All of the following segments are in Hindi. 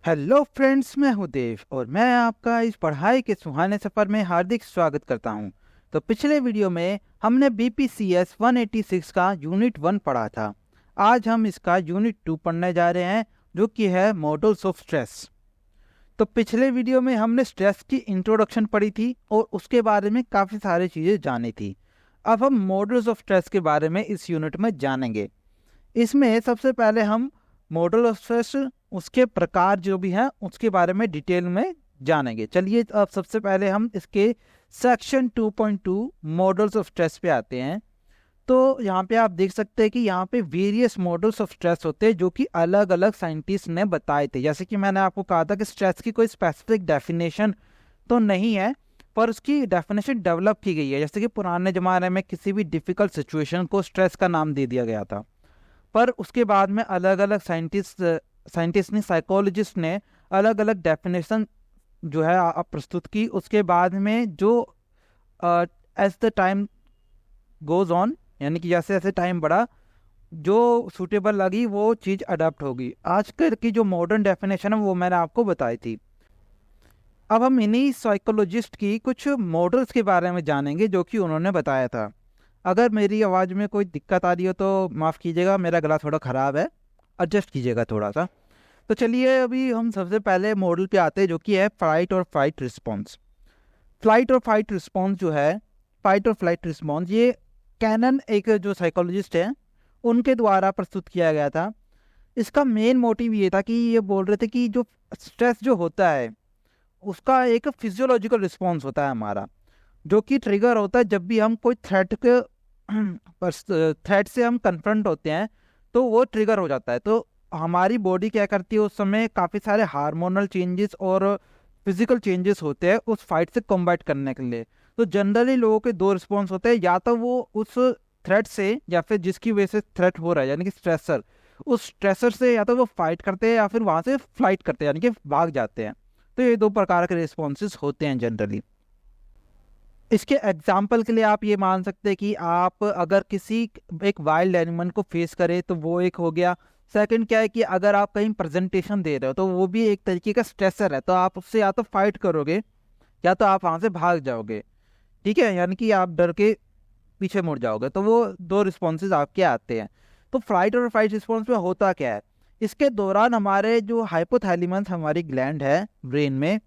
हेलो फ्रेंड्स, मैं हूं देव और मैं आपका इस पढ़ाई के सुहाने सफ़र में हार्दिक स्वागत करता हूं। तो पिछले वीडियो में हमने BPCS 186 का यूनिट 1 पढ़ा था। आज हम इसका यूनिट 2 पढ़ने जा रहे हैं, जो कि है मॉडल्स ऑफ स्ट्रेस। तो पिछले वीडियो में हमने स्ट्रेस की इंट्रोडक्शन पढ़ी थी और उसके बारे में काफ़ी सारी चीज़ें जानी थी। अब हम मॉडल्स ऑफ स्ट्रेस के बारे में इस यूनिट में जानेंगे। इसमें सबसे पहले हम मॉडल ऑफ स्ट्रेस, उसके प्रकार जो भी हैं उसके बारे में डिटेल में जानेंगे। चलिए अब सबसे पहले हम इसके सेक्शन 2.2 मॉडल्स ऑफ स्ट्रेस पे आते हैं। तो यहाँ पे आप देख सकते हैं कि यहाँ पे वेरियस मॉडल्स ऑफ स्ट्रेस होते हैं जो कि अलग अलग साइंटिस्ट ने बताए थे। जैसे कि मैंने आपको कहा था कि स्ट्रेस की कोई स्पेसिफिक डेफिनेशन तो नहीं है, पर उसकी डेफिनेशन डेवलप की गई है। जैसे कि पुराने ज़माने में किसी भी डिफ़िकल्ट सिचुएशन को स्ट्रेस का नाम दे दिया गया था, पर उसके बाद में अलग अलग साइंटिस्ट ने, साइकोलॉजिस्ट ने अलग अलग डेफिनेशन जो है प्रस्तुत की। उसके बाद में जो as the time goes on, यानी कि जैसे जैसे टाइम बढ़ा, जो सूटेबल लगी वो चीज़ अडॉप्ट होगी। आजकल की जो मॉडर्न डेफिनेशन है वो मैंने आपको बताई थी। अब हम इन्हीं साइकोलॉजिस्ट की कुछ मॉडल्स के बारे में जानेंगे जो कि उन्होंने बताया था। अगर मेरी आवाज़ में कोई दिक्कत आ रही हो तो माफ़ कीजिएगा, मेरा गला थोड़ा ख़राब है, एडजस्ट कीजिएगा थोड़ा सा। तो चलिए अभी हम सबसे पहले मॉडल पे आते हैं, जो कि है फ्लाइट और फाइट रिस्पॉन्स। फ्लाइट और फाइट रिस्पॉन्स जो है, फाइट और फ्लाइट रिस्पॉन्स, ये कैनन एक जो साइकोलॉजिस्ट है उनके द्वारा प्रस्तुत किया गया था। इसका मेन मोटिव ये था कि ये बोल रहे थे कि जो स्ट्रेस जो होता है उसका एक फिजियोलॉजिकल रिस्पॉन्स होता है हमारा, जो कि ट्रिगर होता है जब भी हम कोई थ्रेट से हम कन्फ्रंट होते हैं तो वो ट्रिगर हो जाता है। तो हमारी बॉडी क्या करती है, उस समय काफ़ी सारे हार्मोनल चेंजेस और फिजिकल चेंजेस होते हैं उस फाइट से कॉम्बैट करने के लिए। तो जनरली लोगों के दो रिस्पॉन्स होते हैं, या तो वो उस थ्रेट से या फिर जिसकी वजह से थ्रेट हो रहा है, यानी कि स्ट्रेसर, उस स्ट्रेसर से या तो वो फाइट करते हैं या फिर वहाँ से फ्लाइट करते हैं, यानी कि भाग जाते हैं। तो ये दो प्रकार के रिस्पॉन्सेस होते हैं जनरली। इसके एग्जाम्पल के लिए आप ये मान सकते हैं कि आप अगर किसी एक वाइल्ड एनिमल को फेस करें तो वो एक हो गया। सेकंड क्या है कि अगर आप कहीं प्रेजेंटेशन दे रहे हो तो वो भी एक तरीके का स्ट्रेसर है, तो आप उससे या तो फाइट करोगे या तो आप वहाँ से भाग जाओगे। ठीक है, यानी कि आप डर के पीछे मुड़ जाओगे। तो वो दो रिस्पॉन्सेज आपके आते हैं। तो फ्लाइट और फाइट रिस्पॉन्स में होता क्या है, इसके दौरान हमारे जो हाइपोथैलेमस, हमारी ग्लैंड है ब्रेन में,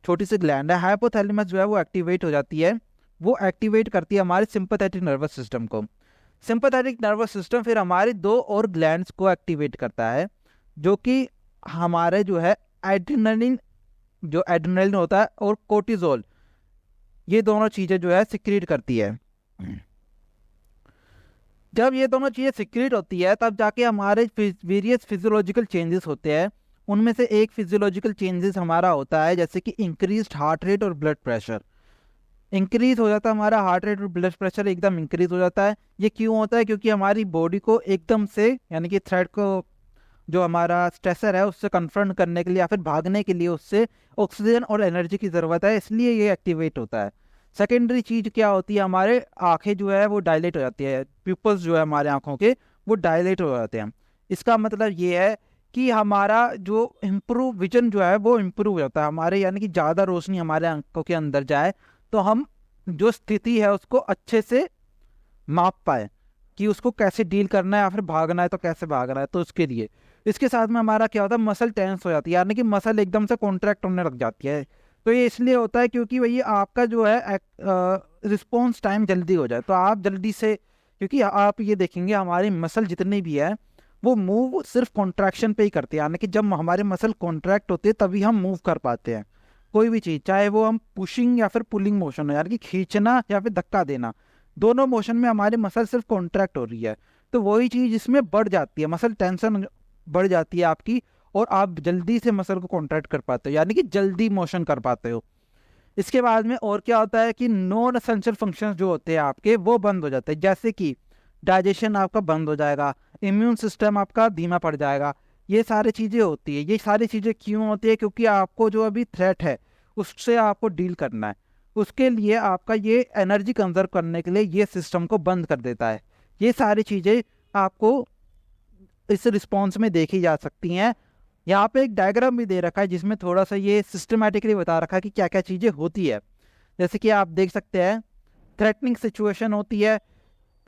छोटी सी ग्लैंड है, हाइपोथैलेमस जो है वो एक्टिवेट हो जाती है। वो एक्टिवेट करती है हमारे सिंपैथेटिक नर्वस सिस्टम को। सिंपैथेटिक नर्वस सिस्टम फिर हमारी दो और ग्लैंड्स को एक्टिवेट करता है, जो कि हमारे जो है एड्रेनलिन होता है और कोर्टिजोल, ये दोनों चीज़ें जो है सिक्रीट करती है। जब ये दोनों चीज़ें सिक्रीट होती है तब जाके हमारे वेरियस फिजियोलॉजिकल चेंजेस होते हैं। उनमें से एक फिजियोलॉजिकल चेंजेस हमारा होता है जैसे कि इंक्रीज्ड हार्ट रेट और ब्लड प्रेशर। इंक्रीज हो जाता है हमारा हार्ट रेट और ब्लड प्रेशर, एकदम इंक्रीज हो जाता है। ये क्यों होता है? क्योंकि हमारी बॉडी को एकदम से, यानी कि थ्रेट को, जो हमारा स्ट्रेसर है उससे कन्फ्रंट करने के लिए या फिर भागने के लिए उससे ऑक्सीजन और एनर्जी की ज़रूरत है, इसलिए ये एक्टिवेट होता है। सेकेंडरी चीज़ क्या होती है, हमारे आंखें जो है वो डायलेट हो जाती है, प्यूपल्स जो है हमारे आंखों के वो डायलेट हो जाते हैं। इसका मतलब ये है कि हमारा जो इम्प्रूव विजन जो है वो इम्प्रूव हो जाता है हमारे, यानी कि ज़्यादा रोशनी हमारे आंखों के अंदर जाए तो हम जो स्थिति है उसको अच्छे से माप पाए कि उसको कैसे डील करना है या फिर भागना है तो कैसे भागना है। तो उसके लिए इसके साथ में हमारा क्या होता है, मसल टेंस हो जाती है, यानी कि मसल एकदम से कॉन्ट्रैक्ट होने लग जाती है। तो ये इसलिए होता है क्योंकि वही आपका जो है रिस्पॉन्स टाइम जल्दी हो जाए, तो आप जल्दी से, क्योंकि आप ये देखेंगे हमारी मसल जितनी भी है वो मूव सिर्फ कॉन्ट्रैक्शन पे ही करते हैं, यानी कि जब हमारे मसल कॉन्ट्रैक्ट होते हैं तभी हम मूव कर पाते हैं कोई भी चीज़, चाहे वो हम पुशिंग या फिर पुलिंग मोशन हो, यानी कि खींचना या फिर धक्का देना, दोनों मोशन में हमारी मसल सिर्फ कॉन्ट्रैक्ट हो रही है। तो वही चीज़ इसमें बढ़ जाती है, मसल टेंशन बढ़ जाती है आपकी, और आप जल्दी से मसल को कॉन्ट्रैक्ट कर पाते हो, यानी कि जल्दी मोशन कर पाते हो। इसके बाद में और क्या होता है कि नॉन एसेंशियल फंक्शंस जो होते हैं आपके वो बंद हो जाते हैं, जैसे कि डाइजेशन आपका बंद हो जाएगा, इम्यून सिस्टम आपका धीमा पड़ जाएगा। ये सारी चीज़ें होती है। ये सारी चीज़ें क्यों होती है? क्योंकि आपको जो अभी थ्रेट है उससे आपको डील करना है, उसके लिए आपका ये एनर्जी कंजर्व करने के लिए ये सिस्टम को बंद कर देता है। ये सारी चीज़ें आपको इस रिस्पॉन्स में देखी जा सकती हैं। यहाँ पे एक डायग्राम भी दे रखा है जिसमें थोड़ा सा ये सिस्टमेटिकली बता रखा है कि क्या क्या चीज़ें होती है। जैसे कि आप देख सकते हैं थ्रेटनिंग सिचुएशन होती है,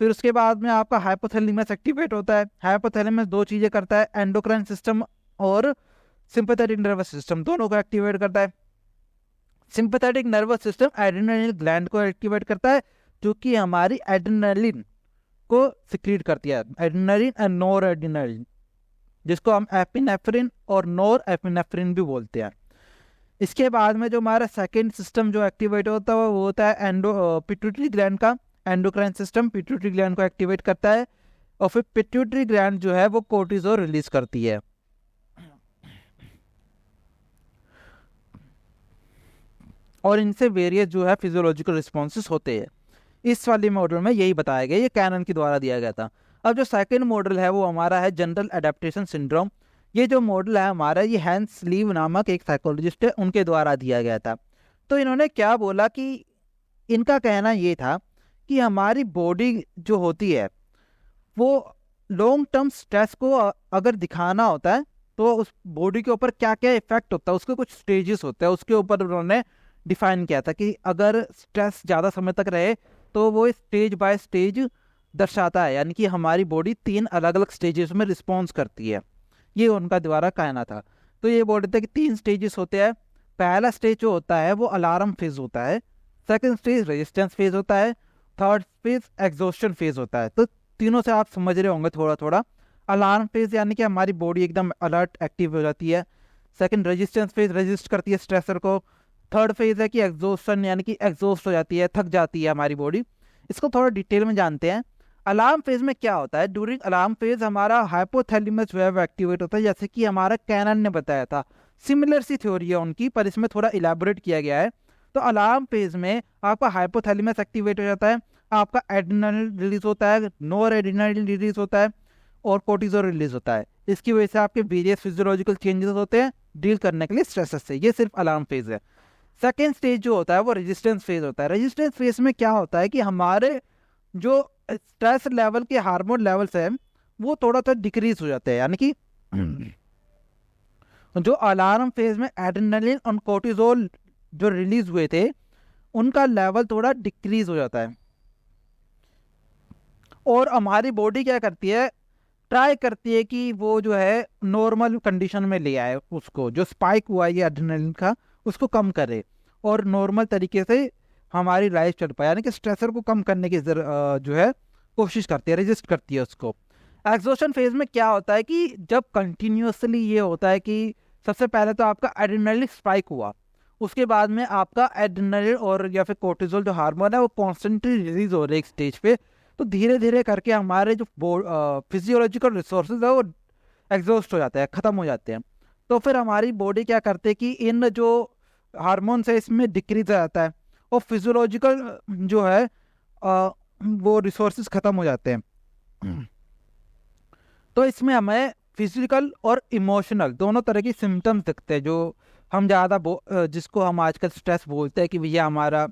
फिर उसके बाद में आपका हाइपोथैलेमस एक्टिवेट होता है। हाइपोथैलेमस दो चीज़ें करता है, एंडोक्राइन सिस्टम और सिंपैथेटिक नर्वस सिस्टम दोनों को एक्टिवेट करता है। Sympathetic nervous system adrenaline gland को एक्टिवेट करता है जो कि हमारी एड्रेनलिन को सिक्रीट करती है, एड्रेनलिन एंड नोर एड्रेनलिन, जिसको हम एपिनेफ्रिन और नोर एपिनेफ्रिन भी बोलते हैं। इसके बाद में जो हमारा सेकेंड सिस्टम जो एक्टिवेट होता है वो होता है पिट्यूटरी ग्लैंड का। एंडोक्राइन सिस्टम पिट्यूटरी ग्लैंड को एक्टिवेट करता है और फिर पिट्यूटरी ग्लैंड जो है वो कोर्टिसोल रिलीज करती है। और इनसे वेरियस जो है फिजियोलॉजिकल रिस्पॉन्सेस होते हैं। इस वाले मॉडल में यही बताया गया, ये कैनन के द्वारा दिया गया था। अब जो सेकंड मॉडल है वो हमारा है जनरल एडेप्टेशन सिंड्रोम। ये जो मॉडल है हमारा, ये हैंस लीव नामक एक साइकोलॉजिस्ट है, उनके द्वारा दिया गया था। तो इन्होंने क्या बोला कि इनका कहना ये था कि हमारी बॉडी जो होती है वो लॉन्ग टर्म स्ट्रेस को अगर दिखाना होता है तो उस बॉडी के ऊपर क्या क्या इफेक्ट होता है, उसके कुछ स्टेजेस होते हैं, उसके ऊपर उन्होंने डिफाइन किया था कि अगर स्ट्रेस ज़्यादा समय तक रहे तो वो स्टेज बाय स्टेज दर्शाता है, यानी कि हमारी बॉडी 3 अलग अलग स्टेजेस में रिस्पॉन्स करती है। ये उनका द्वारा कहना था। तो ये बोल रहे थे कि 3 स्टेजेस होते हैं। पहला स्टेज जो होता है वो अलार्म फेज होता है, सेकंड स्टेज रेजिस्टेंस फेज होता है, थर्ड फेज एग्जॉस्शन फेज होता है। तो तीनों से आप समझ रहे होंगे थोड़ा थोड़ा। अलार्म फेज यानी कि हमारी बॉडी एकदम अलर्ट एक्टिव हो जाती है। सेकंड रेजिस्टेंस फेज रेजिस्ट करती है स्ट्रेसर को। थर्ड फेज है कि एग्जॉस्शन यानी कि एग्जॉस्ट हो जाती है, थक जाती है हमारी बॉडी। इसको थोड़ा डिटेल में जानते हैं। अलार्म फेज में क्या होता है, ड्यूरिंग अलार्म फेज हमारा हाइपोथैलेमस जो है वो एक्टिवेट होता है, जैसे कि हमारा कैनन ने बताया था। सिमिलर सी थ्योरी है उनकी, पर इसमें थोड़ा इलेबोरेट किया गया है। तो अलार्म फेज में आपका हाइपोथैलेमस एक्टिवेट हो जाता है, आपका एड्रेनलिन रिलीज होता है, नोर एड्रेनलिन रिलीज होता है और कोर्टिसोल रिलीज होता है। इसकी वजह से आपके वेरियस फिजियोलॉजिकल चेंजेस होते हैं डील करने के लिए स्ट्रेस से। ये सिर्फ अलार्म फेज है। सेकेंड स्टेज जो होता है वो रेजिस्टेंस फेज होता है। रेजिस्टेंस फेज में क्या होता है कि हमारे जो स्ट्रेस लेवल के हार्मोन लेवल्स हैं वो थोड़ा सा डिक्रीज हो जाते हैं, यानी कि जो अलार्म फेज में एड्रेनलिन और कोर्टिसोल जो रिलीज हुए थे उनका लेवल थोड़ा डिक्रीज हो जाता है। और हमारी बॉडी क्या करती है, ट्राई करती है कि वो जो है नॉर्मल कंडीशन में ले आए, उसको जो स्पाइक हुआ है ये एड्रेनलिन का उसको कम करे और नॉर्मल तरीके से हमारी लाइफ चल पाए, यानी कि स्ट्रेसर को कम करने की जो है कोशिश करती है, रेजिस्ट करती है उसको। एग्जॉस्शन फेज में क्या होता है कि जब कंटिन्यूसली ये होता है कि सबसे पहले तो आपका एड्रेनलिन स्पाइक हुआ, उसके बाद में आपका एड्रेनलिन और या फिर कोर्टिसोल जो हार्मोन है वो कॉन्स्टेंटली रिलीज हो रहे एक स्टेज पे, तो धीरे धीरे करके हमारे जो फिजियोलॉजिकल रिसोर्सेज है वो एग्जॉस्ट हो जाते हैं, ख़त्म हो जाते हैं। तो फिर हमारी बॉडी क्या करते हैं कि इन जो हार्मोन्स है इसमें डिक्रीज आ जाता है और फिजियोलॉजिकल जो है वो रिसोर्सेज ख़त्म हो जाते हैं। तो इसमें हमें फिजिकल और इमोशनल दोनों तरह की सिम्टम्स दिखते हैं, जो हम ज़्यादा जिसको हम आजकल स्ट्रेस बोलते हैं कि भैया हमारा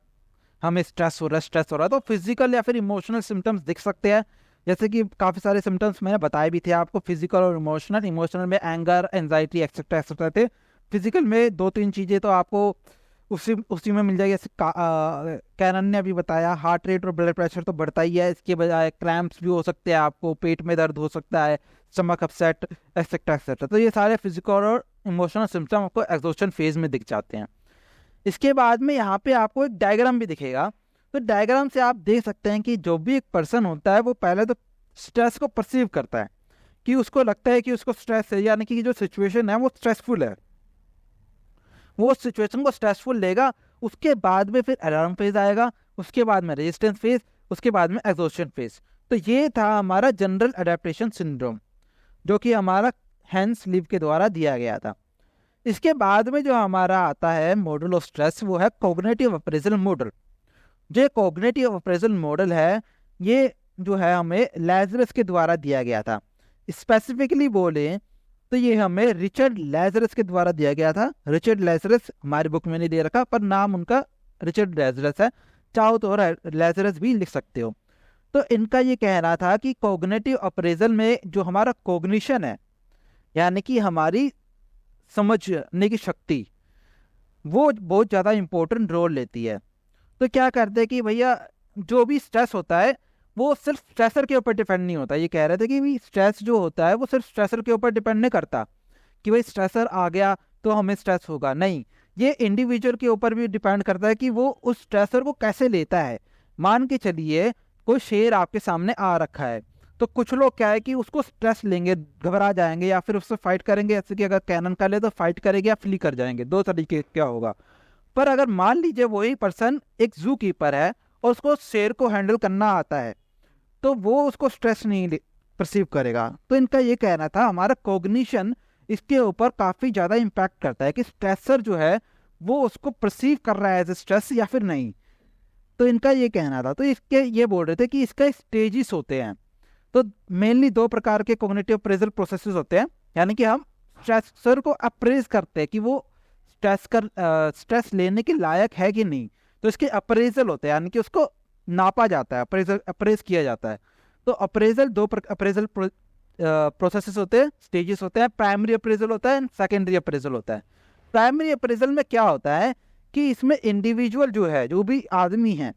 हमें स्ट्रेस हो रहा है। तो फिजिकल या फिर इमोशनल सिम्टम्स दिख सकते हैं, जैसे कि काफ़ी सारे सिम्टम्स मैंने बताए भी थे आपको, फिजिकल और इमोशनल में एंगर, एंजाइटी एक्सेट्रा एक्सेट्रा थे। फिजिकल में 2-3 चीज़ें तो आपको उसी में मिल जाएगी, जैसे कैनन ने अभी बताया हार्ट रेट और ब्लड प्रेशर तो बढ़ता ही है, इसके बजाय क्रैम्प्स भी हो सकते हैं, आपको पेट में दर्द हो सकता है, स्टमक अपसेट एक्सेट्रा एक्सेट्रा। तो ये सारे फिजिकल और इमोशनल सिम्टम आपको एग्जॉस्शन फेज में दिख जाते हैं। इसके बाद में यहाँ पे आपको एक डायग्राम भी दिखेगा। तो डायग्राम से आप देख सकते हैं कि जो भी एक पर्सन होता है वो पहले तो स्ट्रेस को परसीव करता है कि उसको लगता है कि उसको स्ट्रेस है, यानी कि जो सिचुएशन है वो स्ट्रेसफुल है, वो सिचुएशन को स्ट्रेसफुल लेगा। उसके बाद में फिर अलार्म फेज आएगा, उसके बाद में रेजिस्टेंस फेज, उसके बाद में एग्जॉस्शन फेज। तो ये था हमारा जनरल अडेप्टेशन सिंड्रोम जो कि हमारा हैंस लीव के द्वारा दिया गया था। इसके बाद में जो हमारा आता है मॉडल ऑफ स्ट्रेस वो है कॉग्निटिव अप्रेजल मॉडल। जो कॉग्निटिव अप्रेजल मॉडल है ये जो है हमें लैज़रस के द्वारा दिया गया था। स्पेसिफिकली बोले तो ये हमें रिचर्ड लैज़रस के द्वारा दिया गया था। रिचर्ड लैज़रस हमारी बुक में नहीं दे रखा, पर नाम उनका रिचर्ड लैज़रस है, चाहो तो लैज़रस भी लिख सकते हो। तो इनका ये कहना था कि कॉग्निटिव अप्रेजल में जो हमारा कॉग्निशन है, यानी कि हमारी समझने की शक्ति, वो बहुत ज़्यादा इम्पोर्टेंट रोल लेती है। तो क्या करते हैं कि भैया जो भी स्ट्रेस होता है वो सिर्फ स्ट्रेसर के ऊपर डिपेंड नहीं होता। ये कह रहे थे कि भी स्ट्रेस जो होता है वो सिर्फ स्ट्रेसर के ऊपर डिपेंड नहीं करता कि भाई स्ट्रेसर आ गया तो हमें स्ट्रेस होगा, नहीं, ये इंडिविजुअल के ऊपर भी डिपेंड करता है कि वो उस स्ट्रेसर को कैसे लेता है। मान के चलिए कोई शेर आपके सामने आ रखा है, तो कुछ लोग क्या है कि उसको स्ट्रेस लेंगे, घबरा जाएंगे, या फिर उससे फाइट करेंगे, जैसे कि अगर कैनन कर ले तो फाइट करेंगे या फ्ली कर जाएंगे, दो तरीके क्या होगा। पर अगर मान लीजिए वही पर्सन एक जू कीपर है और उसको शेर को हैंडल करना आता है, तो वो उसको स्ट्रेस नहीं परसीव करेगा। तो इनका ये कहना था हमारा कॉग्निशन इसके ऊपर काफ़ी ज़्यादा इम्पैक्ट करता है कि स्ट्रेसर जो है वो उसको परसीव कर रहा है एज ए स्ट्रेस या फिर नहीं। तो इनका ये कहना था। तो इसके ये बोल रहे थे कि इसका स्टेजेस होते हैं। तो मेनली दो प्रकार के कॉग्निटिव अप्रेजल प्रोसेसेस होते हैं, यानी कि हम स्ट्रेसर को अप्रेज करते हैं कि वो स्ट्रेस लेने के लायक है कि नहीं। तो इसके अप्रेजल होते हैं, यानी कि उसको नापा जाता है, अप्रेज किया जाता है। तो अप्रेजल दो अप्रेजल प्रोसेसेस होते हैं, स्टेजेस होते हैं। प्राइमरी अप्रेजल होता है, सेकेंडरी अप्रेजल होता है। प्राइमरी अप्रेजल में क्या होता है कि इसमें इंडिविजुअल जो है, जो भी आदमी है,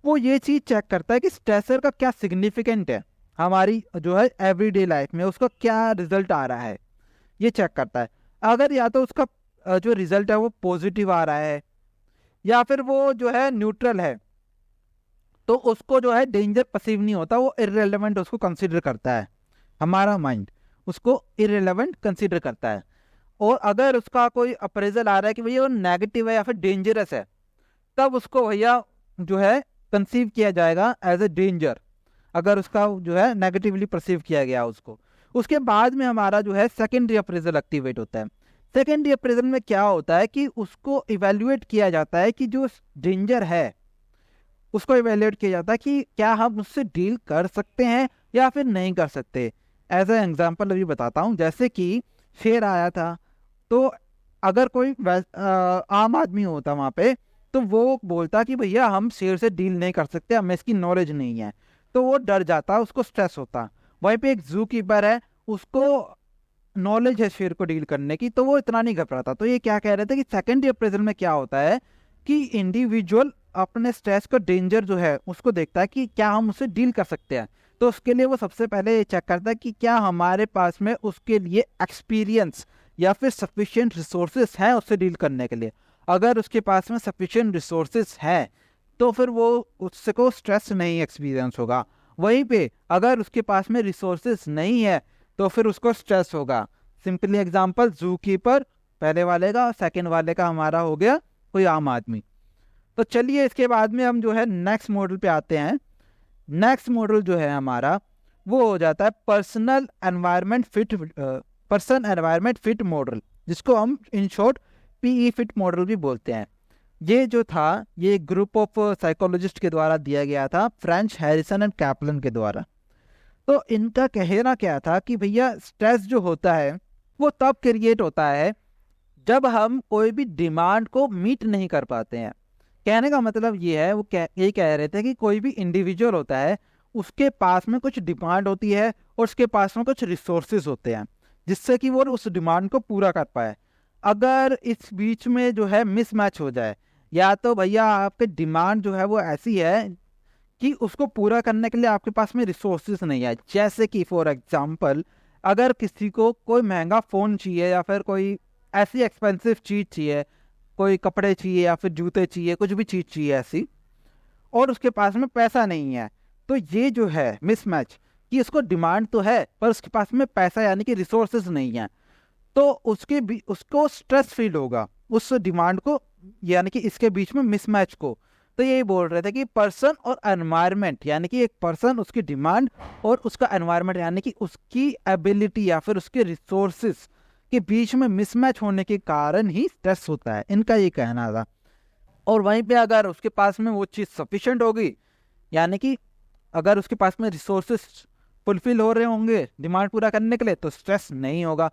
वो ये चीज़ चेक करता है कि स्ट्रेसर का क्या सिग्निफिकेंट है हमारी जो है एवरीडे लाइफ में, उसका क्या रिजल्ट आ रहा है, ये चेक करता है। अगर या तो उसका जो रिजल्ट है वो पॉजिटिव आ रहा है या फिर वो जो है न्यूट्रल है, तो उसको जो है डेंजर परसीव नहीं होता, वो इररिलेवेंट उसको कंसीडर करता है। हमारा माइंड उसको इररिलेवेंट कंसीडर करता है। और अगर उसका कोई अप्रेजल आ रहा है कि भैया वो नेगेटिव है या फिर डेंजरस है, तब उसको भैया जो है कंसीव किया जाएगा एज ए डेंजर, अगर उसका जो है नेगेटिवली परसीव किया गया उसको। उसके बाद में हमारा जो है सेकेंडरी अप्रेजल एक्टिवेट होता है। सेकेंडरी अप्रेजल में क्या होता है कि उसको इवेल्युएट किया जाता है कि जो डेंजर है उसको इवेल्युएट किया जाता है कि क्या हम उससे डील कर सकते हैं या फिर नहीं कर सकते। एज ए एग्जाम्पल अभी बताता हूँ, जैसे कि शेर आया था, तो अगर कोई आम आदमी होता वहाँ पे, तो वो बोलता कि भैया हम शेर से डील नहीं कर सकते, हमें इसकी नॉलेज नहीं है, तो वो डर जाता, उसको स्ट्रेस होता। वहीं पे एक जू कीपर है, उसको नॉलेज है शेर को डील करने की, तो वो इतना नहीं घबराता। तो ये क्या कह रहे थे कि सेकेंडरी अप्रेजल में क्या होता है कि इंडिविजुअल अपने स्ट्रेस का डेंजर जो है उसको देखता है कि क्या हम उससे डील कर सकते हैं। तो उसके लिए वो सबसे पहले ये चेक करता है कि क्या हमारे पास में उसके लिए एक्सपीरियंस या फिर सफिशिएंट रिसोर्सेस हैं उससे डील करने के लिए। अगर उसके पास में सफिशिएंट रिसोर्सेस हैं तो फिर वो उससे को स्ट्रेस नहीं एक्सपीरियंस होगा। वहीं पे अगर उसके पास में रिसोर्सेस नहीं है तो फिर उसको स्ट्रेस होगा। सिंपली एग्जांपल, जू कीपर पहले वाले का, सेकंड वाले का हमारा हो गया कोई आम आदमी। तो चलिए इसके बाद में हम जो है नेक्स्ट मॉडल पे आते हैं। नेक्स्ट मॉडल जो है हमारा वो हो जाता है पर्सन एनवायरनमेंट फिट मॉडल, जिसको हम in short PE fit model भी बोलते हैं। ये जो था ये ग्रुप ऑफ साइकोलॉजिस्ट के द्वारा दिया गया था, फ्रेंच, हैरिसन एंड कैपलन के द्वारा। तो इनका कहना क्या था कि भैया स्ट्रेस जो होता है वो तब क्रिएट होता है जब हम कोई भी डिमांड को मीट नहीं कर पाते हैं। कहने का मतलब ये है, वो ये कह रहे थे कि कोई भी इंडिविजुअल होता है, उसके पास में कुछ डिमांड होती है और उसके पास में कुछ रिसोर्सेज होते हैं जिससे कि वो उस डिमांड को पूरा कर पाए। अगर इस बीच में जो है मिसमैच हो जाए, या तो भैया आपके डिमांड जो है वो ऐसी है कि उसको पूरा करने के लिए आपके पास में रिसोर्सेज नहीं है, जैसे कि फॉर एग्जांपल अगर किसी को कोई महंगा फ़ोन चाहिए या फिर कोई ऐसी एक्सपेंसिव चीज़ चाहिए, कोई कपड़े चाहिए या फिर जूते चाहिए, कुछ भी चीज़ चाहिए ऐसी, और उसके पास में पैसा नहीं है, तो ये जो है मिसमैच कि उसको डिमांड तो है पर उसके पास में पैसा यानी कि रिसोर्सेज नहीं है, तो उसको स्ट्रेस फील होगा उस डिमांड को, यानी कि इसके बीच में मिसमैच को। तो यही बोल रहे थे कि पर्सन और एनवायरनमेंट, यानी कि एक पर्सन, उसकी डिमांड, और उसका एनवायरनमेंट यानी कि उसकी एबिलिटी या फिर उसके रिसोर्सेस के बीच में मिसमैच होने के कारण ही स्ट्रेस होता है, इनका ये कहना था। और वहीं पे अगर उसके पास में वो चीज़ सफिशिएंट होगी, यानी कि अगर उसके पास में रिसोर्सेस फुलफिल हो रहे होंगे डिमांड पूरा करने के लिए, तो स्ट्रेस नहीं होगा।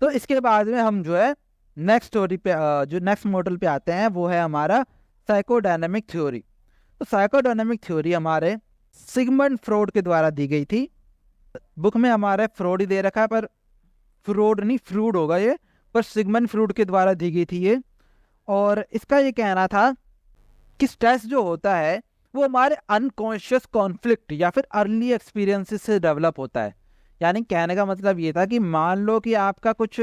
तो इसके बाद में हम जो है नेक्स्ट स्टोरी पे जो नेक्स्ट मॉडल पे आते हैं, वो है हमारा साइकोडायनेमिक थ्योरी। तो साइकोडायनेमिक थ्योरी हमारे सिगमंड फ्रॉड के द्वारा दी गई थी। बुक में हमारे फ्रॉड ही दे रखा है, पर फ्रॉड नहीं फ्रूड होगा ये, पर सिगमंड फ्रूड के द्वारा दी गई थी ये। और इसका ये कहना था कि स्ट्रेस जो होता है वो हमारे अनकॉन्शियस कॉन्फ्लिक्ट या फिर अर्ली एक्सपीरियंसेस से डेवलप होता है। यानी कहने का मतलब ये था कि मान लो कि आपका कुछ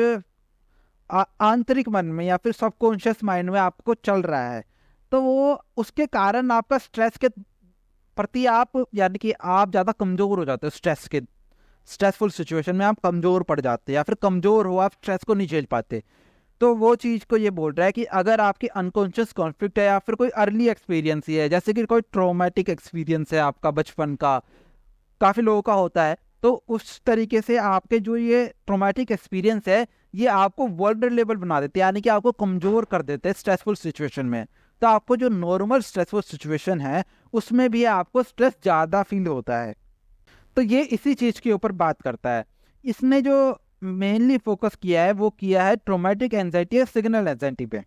आंतरिक मन में या फिर सबकॉन्शियस माइंड में आपको चल रहा है, तो वो उसके कारण आपका स्ट्रेस के प्रति आप यानी कि आप ज़्यादा कमज़ोर हो जाते हो। स्ट्रेसफुल सिचुएशन में आप कमज़ोर पड़ जाते हैं या फिर कमज़ोर हो, आप स्ट्रेस को नहीं झेल पाते। तो वो चीज़ को ये बोल रहा है कि अगर आपकी अनकॉन्शियस कॉन्फ्लिक्ट है या फिर कोई अर्ली एक्सपीरियंस ही है, जैसे कि कोई ट्रॉमेटिक एक्सपीरियंस है आपका बचपन का, काफ़ी लोगों का होता है, तो उस तरीके से आपके जो ये ट्रॉमेटिक एक्सपीरियंस है ये आपको वल्नरेबल बना देते हैं, यानी कि आपको कमज़ोर कर देते हैं स्ट्रेसफुल सिचुएशन में। तो आपको जो नॉर्मल स्ट्रेसफुल सिचुएशन है उसमें भी आपको स्ट्रेस ज़्यादा फील होता है। तो ये इसी चीज़ के ऊपर बात करता है। इसने जो मेनली फोकस किया है वो किया है ट्रॉमेटिक एंजाइटी या सिग्नल एंजाइटी पे।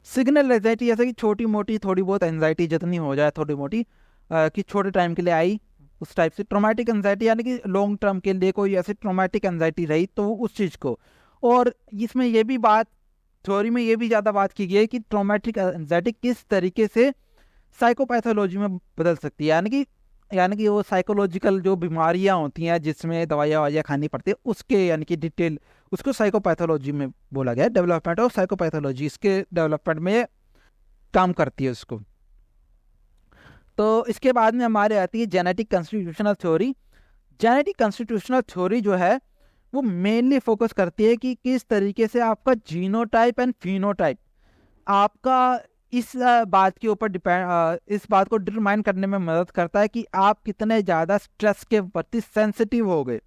सिग्नल एंजाइटी जैसे कि छोटी मोटी थोड़ी बहुत एंजाइटी जितनी हो जाए थोड़ी मोटी कि छोटे टाइम के लिए आई, उस टाइप से। ट्रॉमेटिक एंजाइटी यानी कि लॉन्ग टर्म के लिए कोई ऐसी ट्रॉमेटिक एंजाइटी रही तो उस चीज़ को। और इसमें ये भी बात, थ्योरी में ये भी ज़्यादा बात की गई है कि ट्रॉमेटिक एंजाइटी किस तरीके से साइकोपैथोलॉजी में बदल सकती है, यानी कि वो साइकोलॉजिकल जो बीमारियां होती हैं जिसमें दवाइयाँ खानी पड़ती है उसके यानी कि डिटेल उसको साइकोपैथोलॉजी में बोला गया है। डेवलपमेंट ऑफ साइकोपैथोलॉजी इसके डेवलपमेंट में काम करती है उसको। तो इसके बाद में हमारे आती है genetic constitutional theory. Genetic constitutional theory जो है वो मेनली फोकस करती है कि किस तरीके से आपका जीनोटाइप एंड फिनोटाइप आपका इस बात के ऊपर इस बात को डिटरमाइन करने में मदद करता है कि आप कितने ज़्यादा स्ट्रेस के प्रति सेंसिटिव हो गए।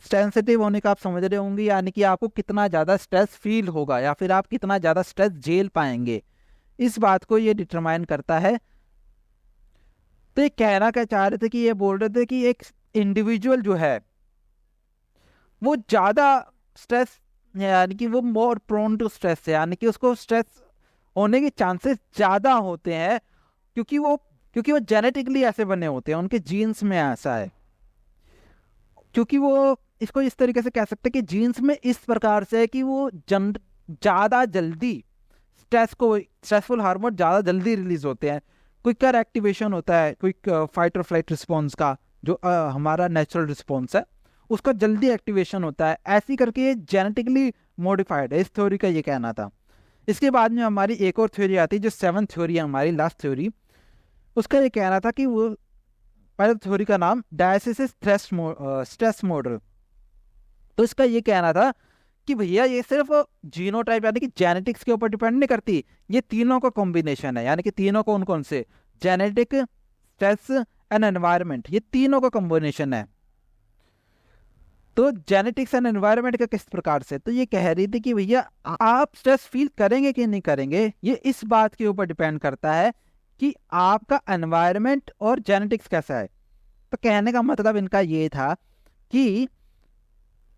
सेंसिटिव होने का आप समझ रहे होंगे, यानी कि आपको कितना ज़्यादा स्ट्रेस फील होगा या फिर आप कितना ज़्यादा स्ट्रेस झेल पाएंगे, इस बात को ये डिटरमाइन करता है। तो ये कहना क्या चाह रहे थे कि ये बोल रहे थे कि एक इंडिविजुअल जो है वो ज़्यादा स्ट्रेस यानी कि वो मोर प्रोन टू स्ट्रेस है, यानी कि उसको स्ट्रेस होने के चांसेस ज़्यादा होते हैं क्योंकि वो जेनेटिकली ऐसे बने होते हैं, उनके जीन्स में ऐसा है। क्योंकि वो इसको इस तरीके से कह सकते हैं कि जीन्स में इस प्रकार से है कि वो ज़्यादा जल्दी स्ट्रेसफुल हार्मोन ज़्यादा जल्दी रिलीज होते हैं। क्विकर एक्टिवेशन होता है, क्विक फाइट और फ्लाइट रिस्पॉन्स का जो हमारा नेचुरल रिस्पॉन्स है उसका जल्दी एक्टिवेशन होता है। ऐसी करके ये जेनेटिकली मॉडिफाइड है, इस थ्योरी का ये कहना था। इसके बाद में हमारी एक और थ्योरी आती है जो 7th थ्योरी है हमारी, लास्ट थ्योरी। उसका ये कहना था कि वो पहले थ्योरी का नाम डायसिस स्ट्रेस मॉडल। तो इसका ये कहना था कि भैया ये सिर्फ जीनोटाइप यानी कि जेनेटिक्स के ऊपर डिपेंड नहीं करती, ये तीनों का कॉम्बिनेशन है। यानी कि तीनों कौन कौन से, जेनेटिक, स्ट्रेस एंड एनवायरनमेंट, ये तीनों का कॉम्बिनेशन है। तो जेनेटिक्स एंड एनवायरनमेंट का किस प्रकार से, तो ये कह रही थी कि भैया आप स्ट्रेस फील करेंगे कि नहीं करेंगे ये इस बात के ऊपर डिपेंड करता है कि आपका एनवायरनमेंट और जेनेटिक्स कैसा है। तो कहने का मतलब इनका ये था कि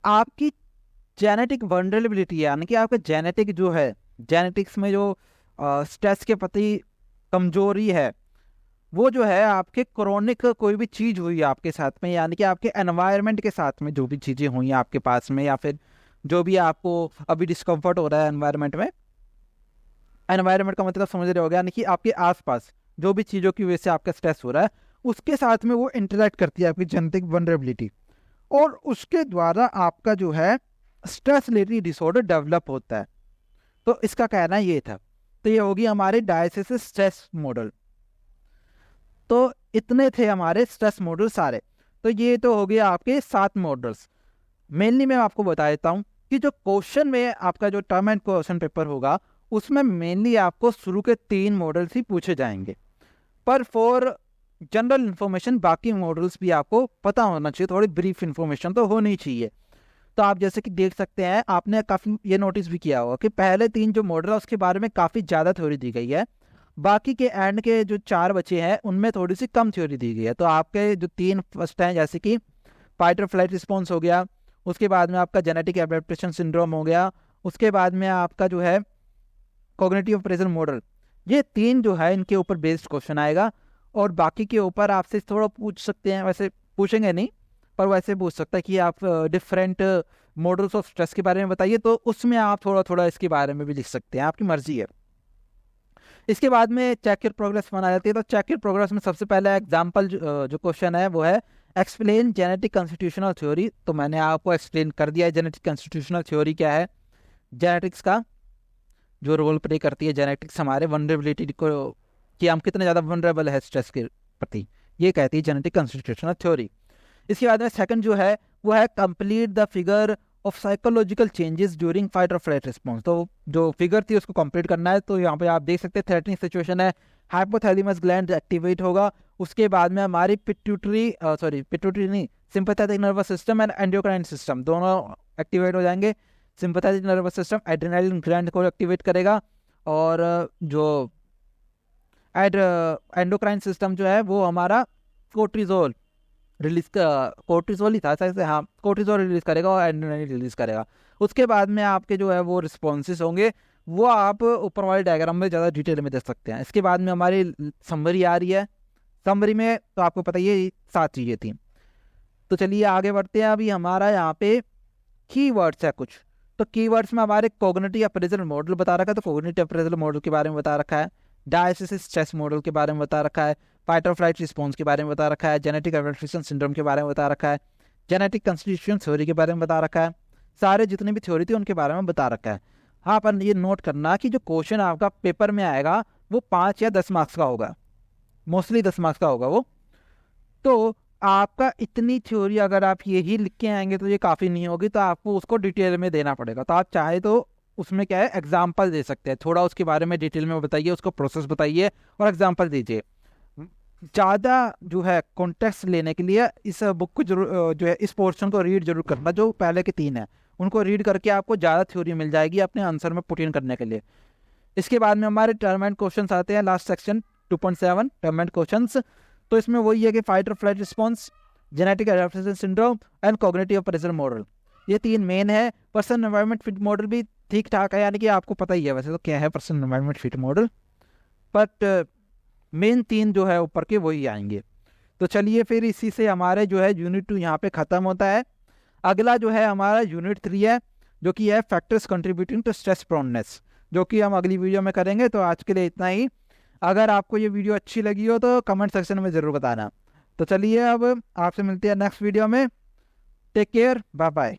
आपकी जेनेटिक वल्नरेबिलिटी यानी कि आपका जेनेटिक जो है, जेनेटिक्स में जो स्ट्रेस के प्रति कमजोरी है वो जो है आपके क्रोनिक कोई भी चीज़ हुई आपके साथ में, यानी कि आपके एनवायरनमेंट के साथ में जो भी चीज़ें हुई आपके पास में या फिर जो भी आपको अभी डिस्कम्फर्ट हो रहा है एनवायरनमेंट में। एनवायरनमेंट का मतलब समझ रहे हो गया, यानी कि आपके आसपास जो भी चीज़ों की वजह से आपका स्ट्रेस हो रहा है उसके साथ में वो इंटरेक्ट करती है आपकी जेनेटिक वल्नरेबिलिटी, और उसके द्वारा आपका जो है स्ट्रेस रिलेटेड डिसऑर्डर डेवलप होता है। तो इसका कहना ये था। तो ये होगी हमारे डायसिस स्ट्रेस मॉडल। तो इतने थे हमारे स्ट्रेस मॉडल सारे। तो ये तो हो गया आपके 7 मॉडल्स। मेनली मैं आपको बता देता हूँ कि जो क्वेश्चन में आपका जो टर्म एंड क्वेश्चन पेपर होगा उसमें मेनली आपको शुरू के 3 मॉडल्स ही पूछे जाएंगे, पर फॉर जनरल इन्फॉर्मेशन बाकी मॉडल्स भी आपको पता होना चाहिए, थोड़ी ब्रीफ इन्फॉर्मेशन तो होनी चाहिए। तो आप जैसे कि देख सकते हैं, आपने काफ़ी ये नोटिस भी किया होगा कि पहले 3 जो मॉडल है उसके बारे में काफ़ी ज़्यादा थ्योरी दी गई है, बाकी के एंड के जो 4 बचे हैं उनमें थोड़ी सी कम थ्योरी दी गई है। तो आपके जो 3 फर्स्ट हैं जैसे कि फाइट और फ्लाइट रिस्पॉन्स हो गया, उसके बाद में आपका जेनेटिक एडेप्टेशन सिंड्रोम हो गया, उसके बाद में आपका जो है कॉग्निटिव अप्रेजल मॉडल, ये 3 जो है इनके ऊपर बेस्ड क्वेश्चन आएगा। और बाकी के ऊपर आपसे थोड़ा पूछ सकते हैं, वैसे पूछेंगे नहीं पर वैसे पूछ सकता है कि आप डिफरेंट मॉडल्स ऑफ स्ट्रेस के बारे में बताइए, तो उसमें आप थोड़ा थोड़ा इसके बारे में भी लिख सकते हैं, आपकी मर्जी है। इसके बाद में चेक योर प्रोग्रेस वन आ जाती है। तो चेक योर प्रोग्रेस में सबसे पहला एग्जाम्पल जो क्वेश्चन है वो है एक्सप्लेन जेनेटिक कॉन्स्टिट्यूशनल थ्योरी। तो मैंने आपको एक्सप्लेन कर दिया है जेनेटिक कॉन्स्टिट्यूशनल थ्योरी क्या है, जेनेटिक्स का जो रोल प्ले करती है जेनेटिक्स हमारे वनरेबिलिटी को, कि हम कितने ज़्यादा वनरेबल है स्ट्रेस के प्रति, ये कहती है जेनेटिक कॉन्स्टिट्यूशनल थ्योरी। इसके बाद में सेकंड जो है वो है complete the figure of psychological changes during fight और फ्लाइट रिस्पॉन्स। तो जो फिगर थी उसको कंप्लीट करना है। तो यहाँ पे आप देख सकते हैं थ्रेटनिंग सिचुएशन है, हाइपोथैलेमस ग्लैंड एक्टिवेट होगा, उसके बाद में हमारी पिट्यूटरी नहीं, sympathetic nervous system and endocrine system दोनों एक्टिवेट हो जाएंगे। Sympathetic nervous system adrenaline gland को एक्टिवेट करेगा, और जो एंडोक्राइन सिस्टम जो है वो हमारा कोर्टिजोल रिलीज का, कोर्टिजोल ही था ऐसे, हाँ कोर्टिजोल रिलीज करेगा और एड्रेनालिन रिलीज करेगा। उसके बाद में आपके जो है वो रिस्पॉन्सेस होंगे, वो आप ऊपर वाले डायग्राम में ज़्यादा डिटेल में देख सकते हैं। इसके बाद में हमारी समरी आ रही है, समरी में तो आपको पता ही है 7 चीज़ें थी। तो चलिए आगे बढ़ते हैं। अभी हमारा यहाँ पे कीवर्ड्स है कुछ, तो कीवर्ड्स में हमारे कोग्निटिव अप्रेजल मॉडल बता रखा है, तो कोग्निटिव अप्रेजल मॉडल के बारे में बता रखा है, डायसिस स्ट्रेस मॉडल के बारे में बता रखा है, फाइट और फ्लाइट रिस्पॉन्स के बारे में बता रखा है, जेनेटिक एडल्ट्रेशन सिंड्रोम के बारे में बता रखा है, जेनेटिक कॉन्स्टिट्यूशन थ्योरी के बारे में बता रखा है, सारे जितने भी थ्योरी थी उनके बारे में बता रखा है। हाँ, पर ये नोट करना कि जो क्वेश्चन आपका पेपर में आएगा वो 5 या 10 मार्क्स का होगा, मोस्टली 10 मार्क्स का होगा वो। तो आपका इतनी थ्योरी अगर आप यही लिख के आएंगे तो ये काफ़ी नहीं होगी, तो आपको उसको डिटेल में देना पड़ेगा। तो आप चाहे तो उसमें क्या है एग्जाम्पल दे सकते हैं, थोड़ा उसके बारे में डिटेल में बताइए, उसको प्रोसेस बताइए और एग्जाम्पल दीजिए। ज़्यादा जो है कॉन्टेक्स्ट लेने के लिए इस बुक को जरूर जो है इस पोर्शन को रीड जरूर करना, जो पहले के 3 हैं उनको रीड करके आपको ज़्यादा थ्योरी मिल जाएगी अपने आंसर में पुट इन करने के लिए। इसके बाद में हमारे टर्म एंड क्वेश्चंस आते हैं, last section 2.7 term and questions. तो इसमें वही है कि फाइट और flight response, genetic adaptation syndrome and cognitive appraisal model, ये 3 मेन है। पर्सन एनवायरनमेंट फिट मॉडल भी ठीक ठाक है, यानी कि आपको पता ही है वैसे तो क्या है person environment fit model, but main 3 जो है ऊपर के वही आएंगे। तो चलिए फिर इसी से हमारे जो है यूनिट 2 यहाँ पे ख़त्म होता है। अगला जो है हमारा यूनिट 3 है, जो कि है factors contributing to stress proneness, जो कि हम अगली वीडियो में करेंगे। तो आज के लिए इतना ही। अगर आपको ये वीडियो अच्छी लगी हो तो कमेंट सेक्शन में ज़रूर बताना। तो चलिए अब आपसे मिलते हैं नेक्स्ट वीडियो में। Take care, bye bye.